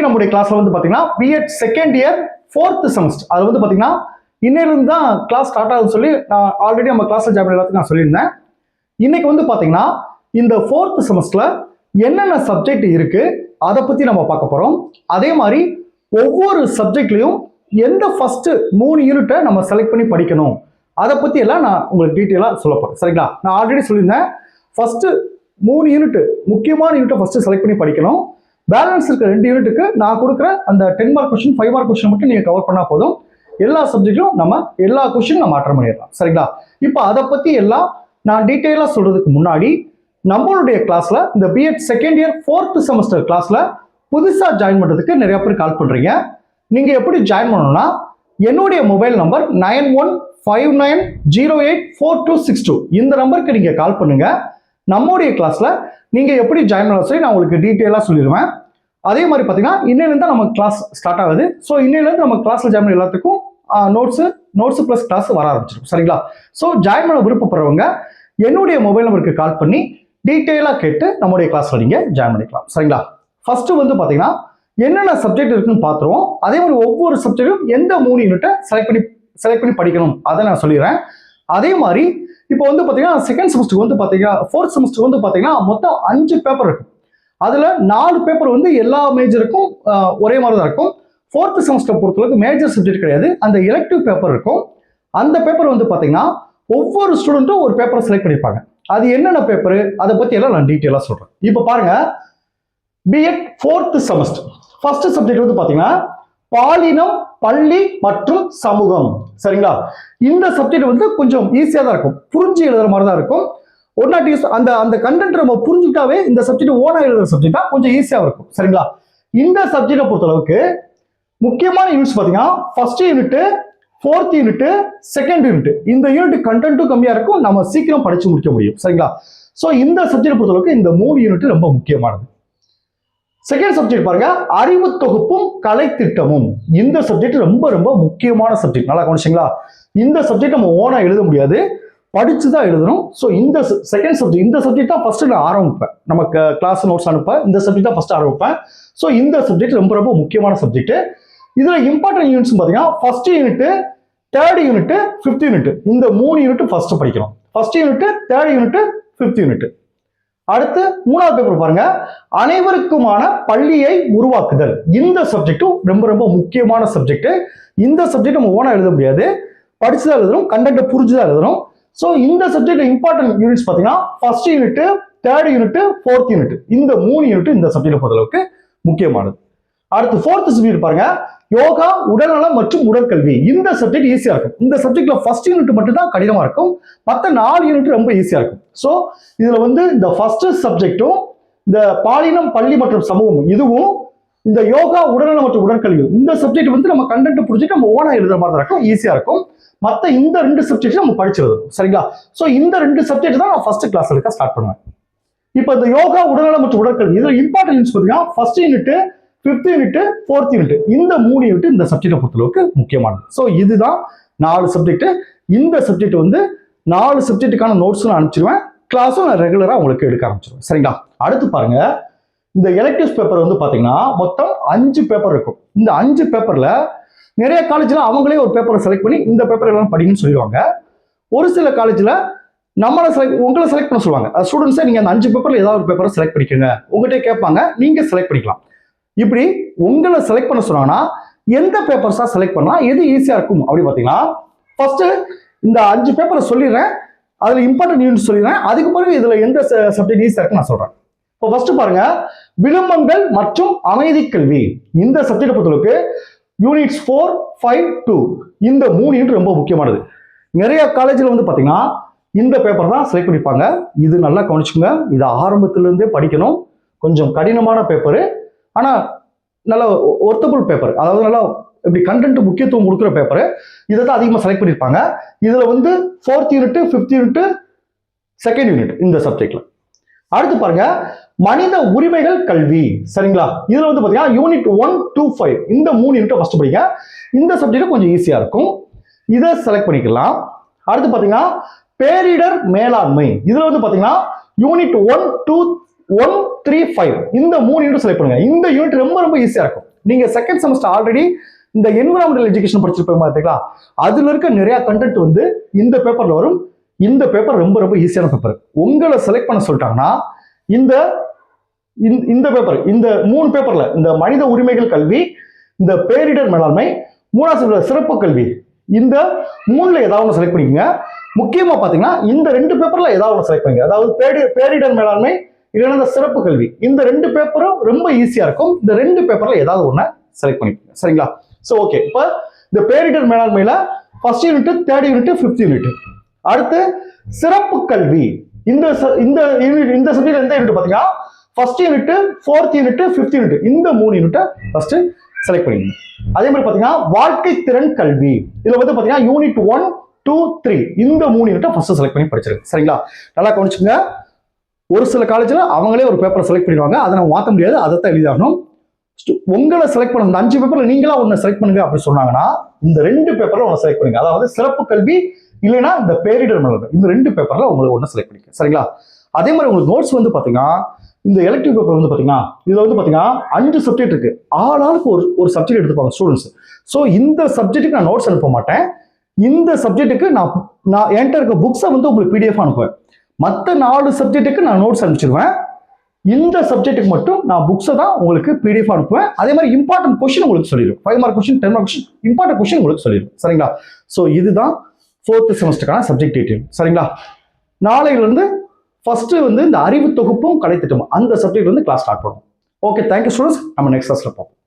நம்முடைய கிளாஸ்ல வந்து பாத்தீங்கன்னா BEd second year 4th semester அது வந்து பாத்தீங்கன்னா இன்னையிலிருந்து தான் கிளாஸ் ஸ்டார்ட் ஆகுதுன்னு சொல்லி நான் ஆல்ரெடி நம்ம கிளாஸ்ல ஜாயின் எல்லாத்துக்கும் நான் சொல்லியிருந்தேன். இன்னைக்கு வந்து பாத்தீங்கன்னா இந்த 4th செமஸ்டர்ல என்னென்ன சப்ஜெக்ட் இருக்கு அதை பத்தி நம்ம பார்க்க போறோம். அதே மாதிரி ஒவ்வொரு சப்ஜெக்ட்லயும் எந்த ஃபர்ஸ்ட் 3 யூனிட்டை நம்ம செலக்ட் பண்ணி படிக்கணும் அதை பத்தி எல்லாம் நான் உங்களுக்கு டீட்டெயிலா சொல்ல போறேன். சரிங்களா? நான் ஆல்ரெடி சொல்லியிருந்தேன் ஃபர்ஸ்ட் 3 யூனிட் முக்கியமான யூனிட்டை ஃபர்ஸ்ட் செலக்ட் பண்ணி படிக்கணும். பேலன்ஸ் இருக்க 2 யூனிட்டுக்கு நான் கொடுக்குற அந்த 10 மார்க் கொஸ்டின் 5 மார்க் கொஸ்டின் மட்டும் நீங்க கவர் பண்ணா போதும். எல்லா சப்ஜெக்டும் நம்ம எல்லா கொஸ்டின் நம்ம அட்டெண்ட் பண்ணிடலாம். சரிங்களா? இப்போ அதை பத்தி எல்லாம் நான் டீட்டெயிலா சொல்றதுக்கு முன்னாடி நம்மளுடைய கிளாஸ்ல இந்த BEd second year 4th semester கிளாஸ்ல புதுசா ஜாயின் பண்றதுக்கு நிறைய பேர் கால் பண்றீங்க. நீங்க எப்படி ஜாயின் பண்ணணும்னா என்னுடைய மொபைல் நம்பர் 9159084262 இந்த நம்பருக்கு நீங்க கால் பண்ணுங்க. நம்மளுடைய கிளாஸ்ல நீங்க எப்படி ஜாயின் பண்ண சொல்லி நான் உங்களுக்கு டீட்டெயிலா சொல்லிடுவேன். அதே மாதிரி பாத்தீங்கன்னா இன்னையிலிருந்து நம்ம கிளாஸ் ஸ்டார்ட் ஆகுது. ஸோ இன்னையிலிருந்து நம்ம கிளாஸ்ல ஜாயின் பண்ண எல்லாத்துக்கும் நோட்ஸ் பிளஸ் கிளாஸ் வர ஆரம்பிச்சிடும். சரிங்களா? ஸோ ஜாயின் பண்ண விருப்பப்படுறவங்க என்னுடைய மொபைல் நம்பருக்கு கால் பண்ணி டீட்டெயிலா கேட்டு நம்மளுடைய கிளாஸ்ல நீங்க ஜாயின் பண்ணிக்கலாம். சரிங்களா? ஃபர்ஸ்ட் வந்து பாத்தீங்கன்னா என்னென்ன சப்ஜெக்ட் இருக்குன்னு பார்த்துருவோம். அதே மாதிரி ஒவ்வொரு சப்ஜெக்டும் எந்த 3 யூனிட்டை செலக்ட் பண்ணி படிக்கணும் அதை நான் சொல்லிடுறேன். அதே மாதிரி இப்போ வந்து பாத்தீங்கன்னா செகண்ட் செமஸ்டருக்கு வந்து பாத்தீங்கன்னா 4th செமஸ்டருக்கு வந்து பாத்தீங்கன்னா மொத்தம் 5 பேப்பர் இருக்கும். அதுல 4 பேப்பர் வந்து எல்லா மேஜருக்கும் ஒரே மாதிரி தான் இருக்கும். 4th செமஸ்டர் பொறுத்தளவுக்கு மேஜர் சப்ஜெக்ட் கிடையாது, அந்த எலெக்டிவ் பேப்பர் இருக்கும். அந்த பேப்பர் வந்து பாத்தீங்கன்னா ஒவ்வொரு ஸ்டூடெண்ட்டும் ஒரு பேப்பரை செலக்ட் பண்ணிருப்பாங்க. அது என்னென்ன பேப்பர் அதை பத்தி எல்லாம் நான் டீட்டெயிலா சொல்றேன். இப்போ பாருங்க, BEd 4th semester first subject வந்து பாத்தீங்கன்னா பாலினம், பள்ளி மற்றும் சமூகம். சரிங்களா? இந்த சப்ஜெக்ட் வந்து கொஞ்சம் ஈஸியா தான் இருக்கும், புரிஞ்சு எழுதுற மாதிரி தான் இருக்கும். ஒரு நாட் அந்த கண்டென்ட் நம்ம புரிஞ்சுட்டாவே இந்த சப்ஜெக்ட் ஓனா எழுதுற சப்ஜெக்ட் தான் கொஞ்சம் ஈஸியா இருக்கும். சரிங்களா? இந்த சப்ஜெக்டை பொறுத்த அளவுக்கு முக்கியமான யூனிட்ஸ் பாத்தீங்கன்னா first unit, 4th unit, second unit. இந்த யூனிட் கண்டென்ட்டும் கம்மியா இருக்கும், நம்ம சீக்கிரம் படிச்சு முடிக்க முடியும். சரிங்களா? சோ இந்த சப்ஜெக்ட் பொறுத்த அளவுக்கு இந்த 3 யூனிட் ரொம்ப முக்கியமானது. செகண்ட் சப்ஜெக்ட் பாருங்க, அறிவு தொகுப்பும் கலை திட்டமும். இந்த சப்ஜெக்ட் ரொம்ப ரொம்ப முக்கியமான சப்ஜெக்ட். நல்லா கவனிச்சிங்களா? இந்த சப்ஜெக்ட் நம்ம ஓனா எழுத முடியாது, படிச்சு தான் எழுதணும். ஸோ இந்த செகண்ட் சப்ஜெக்ட், இந்த சப்ஜெக்ட் தான் ஃபர்ஸ்ட் நான் ஆரம்பிப்பேன். நமக்கு கிளாஸ் நோட்ஸ் அனுப்ப இந்த சப்ஜெக்ட் தான் ஃபர்ஸ்ட் ஆரம்பிப்பேன். ஸோ இந்த சப்ஜெக்ட் ரொம்ப ரொம்ப முக்கியமான சப்ஜெக்ட். இதுல இம்பார்ட்டன்ட் யூனிட்ஸ் பாத்தீங்கன்னா first unit, 3rd unit, 5th unit. இந்த 3 யூனிட் ஃபர்ஸ்ட் படிக்கணும். First unit, 3rd unit, 5th unit. அடுத்து 3வது பேப்பர் பாருங்க, அனைவருக்குமான பள்ளியை உருவாக்குதல். இந்த சப்ஜெக்டும் ரொம்ப ரொம்ப முக்கியமான சப்ஜெக்ட். இந்த சப்ஜெக்ட் நம்ம ஓனா எழுத முடியாது, படிச்சுதான் எழுதணும், கண்டென்ட் புரிஞ்சுதான் எழுதணும். ஸோ இந்த சப்ஜெக்ட் இம்பார்ட்டன்ட் யூனிட்ஸ் பாத்தீங்கன்னா first unit, 3rd unit, 4th unit. இந்த 3 யூனிட் இந்த சப்ஜெக்ட் பொறுத்தளவுக்கு முக்கியமானது. அடுத்து 4th சப்ஜெக்ட் பாருங்க, யோகா, உடல்நலம் மற்றும் உடற்கல்வி. இந்த சப்ஜெக்ட் ஈஸியா இருக்கும். இந்த சப்ஜெக்ட்ல ஃபர்ஸ்ட் யூனிட் மட்டும் தான் கடினமா இருக்கும், மற்ற 4 யூனிட் ரொம்ப ஈஸியா இருக்கும். ஸோ இதுல வந்து இந்த ஃபர்ஸ்ட் சப்ஜெக்டும், இந்த பாலினம், பள்ளி மற்றும் சமூகம், இதுவும் இந்த யோகா, உடல்நலம் மற்றும் உடற்கல்வி, இந்த சப்ஜெக்ட் வந்து நம்ம கண்டென்ட் புரிஞ்சுட்டு நம்ம ஓனா எழுதுற மாதிரி இருக்கும், ஈஸியா இருக்கும். மற்ற இந்த 2 சப்ஜெக்ட் நம்ம படிச்சிருந்தோம். சரிங்களா? ஸோ இந்த 2 சப்ஜெக்ட் தான் நான் ஃபர்ஸ்ட் கிளாஸ் எடுக்க ஸ்டார்ட் பண்ணுவேன். இப்போ இந்த யோகா, உடல்நலம் மற்றும் உடற்கல்வி, இதுல இம்பார்ட்டன்ஸ் பாத்தீங்கன்னா first unit, 5th unit, 4th unit. இந்த 3 யூனிட் இந்த சப்ஜெக்டை பொறுத்தளவுக்கு முக்கியமானது. ஸோ இதுதான் 4 சப்ஜெக்ட். இந்த சப்ஜெக்ட் வந்து 4 சப்ஜெக்ட்டுக்கான நோட்ஸ் நான் அனுப்பிச்சிருவேன், கிளாஸும் நான் ரெகுலரா உங்களுக்கு எடுக்க ஆரம்பிச்சிருவேன். சரிங்களா? அடுத்து பாருங்க, இந்த எலெக்டிவ்ஸ் பேப்பர் வந்து பாத்தீங்கன்னா மொத்தம் 5 பேப்பர் இருக்கும். இந்த 5 பேப்பர்ல நிறைய காலேஜ்ல அவங்களே ஒரு பேப்பரை செலக்ட் பண்ணி இந்த பேப்பர் எல்லாம் படிங்கன்னு சொல்லிடுவாங்க. ஒரு சில காலேஜ்ல உங்களை செலக்ட் பண்ண சொல்லுவாங்க. ஸ்டூடெண்ட்ஸே நீங்க அந்த 5 பேப்பர்ல ஏதாவது ஒரு பேப்பரை செலக்ட் பண்ணிக்கோங்க, உங்கள்கிட்ட கேட்பாங்க, நீங்க செலக்ட் பண்ணிக்கலாம். இப்படி உங்களை செலக்ட் பண்ண சொன்னாங்கன்னா எந்த பேப்பர்ஸா செலக்ட் பண்ணலாம், எது ஈஸியா இருக்கும் அப்படி பாத்தீங்கன்னா ஃபர்ஸ்ட் இந்த 5 பேப்பரை சொல்லிடுறேன், அதுல இம்பார்ட்டன்ட் யூனிட் சொல்லிடுறேன், அதுக்கு பிறகு இதுல எந்த சப்ஜெக்ட் ஈஸியா இருக்குன்னு நான் சொல்றேன். இப்போ ஃபர்ஸ்ட் பாருங்க, விழுமங்கள் மற்றும் அமைதி கல்வி. இந்த சப்ஜெக்ட் பொறுத்தளவுக்கு யூனிட்ஸ் 4, 5, 2 இந்த 3 யூனிட் ரொம்ப முக்கியமானது. நிறைய காலேஜ்ல வந்து பாத்தீங்கன்னா இந்த பேப்பர் தான் செலக்ட் பண்ணிப்பாங்க. இது நல்லா கவனிச்சுங்க, இது ஆரம்பத்துல இருந்தே படிக்கணும். கொஞ்சம் கடினமான பேப்பரு, ஆனா நல்ல ஒர்த்தபிள் பேப்பர், அதாவது நல்லா இப்படி கண்டென்ட் முக்கியத்துவம் கொடுக்குற பேப்பர். இதை தான் அதிகமாக செலக்ட் பண்ணியிருப்பாங்க. இதுல வந்து 4th unit, 5th unit, second unit இந்த சப்ஜெக்ட்ல. அடுத்து பாருங்க, மனித உரிமைகள் கல்வி. சரிங்களா? இதுல வந்து பாத்தீங்கன்னா யூனிட் 1 to 5 இந்த 3 யூனிட் ஃபர்ஸ்ட் படிங்க. இந்த சப்ஜெக்ட் கொஞ்சம் ஈஸியா இருக்கும், இதை செலக்ட் பண்ணிக்கலாம். அடுத்து பாத்தீங்கன்னா பேரிடர் மேலாண்மை. இதுல வந்து பாத்தீங்கன்னா யூனிட் 1, 2, 1, 3, 5 இந்த 3 யூனிட் செலக்ட் பண்ணுங்க. இந்த யூனிட் ரொம்ப ரொம்ப ஈஸியா இருக்கும். நீங்க செகண்ட் செமஸ்டர் ஆல்ரெடி இந்த என்விரான்மெண்டல் எஜுகேஷன் படிச்சிருப்போம் பார்த்தீங்களா, அதுல இருக்க நிறைய கண்டென்ட் வந்து இந்த பேப்பர்ல வரும். இந்த பேப்பர் ரொம்ப ரொம்ப ஈஸியான பேப்பர். உங்களை செலக்ட் பண்ண சொல்லிட்டாங்கன்னா இந்த பேப்பர், இந்த 3 பேப்பர்ல, இந்த மனித உரிமைகள் கல்வி, இந்த பேரிடர் மேலாண்மை, 3வது சிறப்பு கல்வி, இந்த 3ல ஏதாவது செலக்ட் பண்ணிக்கோங்க. முக்கியமா பாத்தீங்கன்னா இந்த 2 பேப்பர்ல ஏதாவது செலக்ட் பண்ணுங்க. அதாவது பேரிடர் மேலாண்மை இல்லைன்னா இந்த சிறப்பு கல்வி, இந்த 2 பேப்பரும் ரொம்ப ஈஸியா இருக்கும். இந்த 2 பேப்பர்ல ஏதாவது ஒண்ணு செலக்ட் பண்ணிக்கோங்க. சரிங்களா? சோ ஓகே, இப்ப இந்த பேரிடர் மேலாண்மையில first unit, third unit, 5th unit. அடுத்து சிறப்பு கல்வி, இந்த சப்ஜெக்ட் எந்த யூனிட் பாத்தீங்கன்னா first unit, 4th unit, 5th unit, இந்த 3 யூனிட்டை ஃபர்ஸ்ட் செலக்ட் பண்ணிக்கணும். அதே மாதிரி பாத்தீங்கன்னா வாழ்க்கை திறன் கல்வி, இதுல வந்து பாத்தீங்கன்னா யூனிட் 1, 2, 3, இந்த 3 யூனிட்டை ஃபர்ஸ்ட் செலக்ட் பண்ணி படிச்சிருங்க. சரிங்களா? நல்லா கவனிச்சுங்க. ஒரு சில காலேஜ்ல அவங்களே ஒரு பேப்பரை செலக்ட் பண்ணிடுவாங்க, அதை நம்ம மாற்ற முடியாது, அதை தான் எழுதியாகணும். உங்களை செலக்ட் பண்ண இந்த 5 பேப்பர்ல நீங்களா ஒன்னு செலக்ட் பண்ணுங்க அப்படி சொன்னாங்கன்னா இந்த 2 பேப்பர்ல ஒன்னு செலக்ட் பண்ணுங்க. அதாவது சிறப்பு கல்வி இல்லைன்னா இந்த பேரிடர் மேலாண்மை, இந்த 2 பேப்பர்ல உங்களுக்கு ஒன்னு செலக்ட் பண்ணிக்க. சரிங்களா? அதே மாதிரி உங்களுக்கு நோட்ஸ் வந்து பாத்தீங்கன்னா இந்த எலக்டிவ் பேப்பர் வந்து பாத்தீங்கன்னா இதுல வந்து பாத்தீங்கன்னா 5 சப்ஜெக்ட் இருக்கு. ஆளாளுக்கு ஒரு சப்ஜெக்ட் எடுத்துப்பாங்க ஸ்டூடெண்ட்ஸ். ஸோ இந்த சப்ஜெக்ட்டுக்கு நான் நோட்ஸ் அனுப்ப மாட்டேன். இந்த சப்ஜெக்ட்டுக்கு நான் என்கிட்ட இருக்க புக்ஸை வந்து உங்களுக்கு பிடிஎஃப் அனுப்புவேன். மற்ற 4 சப்ஜெக்ட்டுக்கு நான் நோட்ஸ் அனுப்பிச்சிருவேன். இந்த சப்ஜெக்ட்டுக்கு மட்டும் நான் புக்ஸை தான் உங்களுக்கு பிடிஎஃப் அனுப்புவேன். அதே மாதிரி இம்பார்ட்டன்ட் கொஸ்டின் உங்களுக்கு சொல்லிடும். 5 mark question, 10 mark question, important question உங்களுக்கு சொல்லிடும். சரிங்களா? ஸோ இதுதான் 4th செமஸ்டருக்கான சப்ஜெக்ட் டீட்டெயில். சரிங்களா? நாளையிலிருந்து ஃபர்ஸ்ட் வந்து இந்த அறிவு தொகுப்பும் கலைத்திட்டமும் அந்த சப்ஜெக்ட் வந்து கிளாஸ் ஸ்டார்ட் பண்ணுவோம். Okay, thank you students. நம்ம நெக்ஸ்ட் கிளாஸ்ல பார்ப்போம்.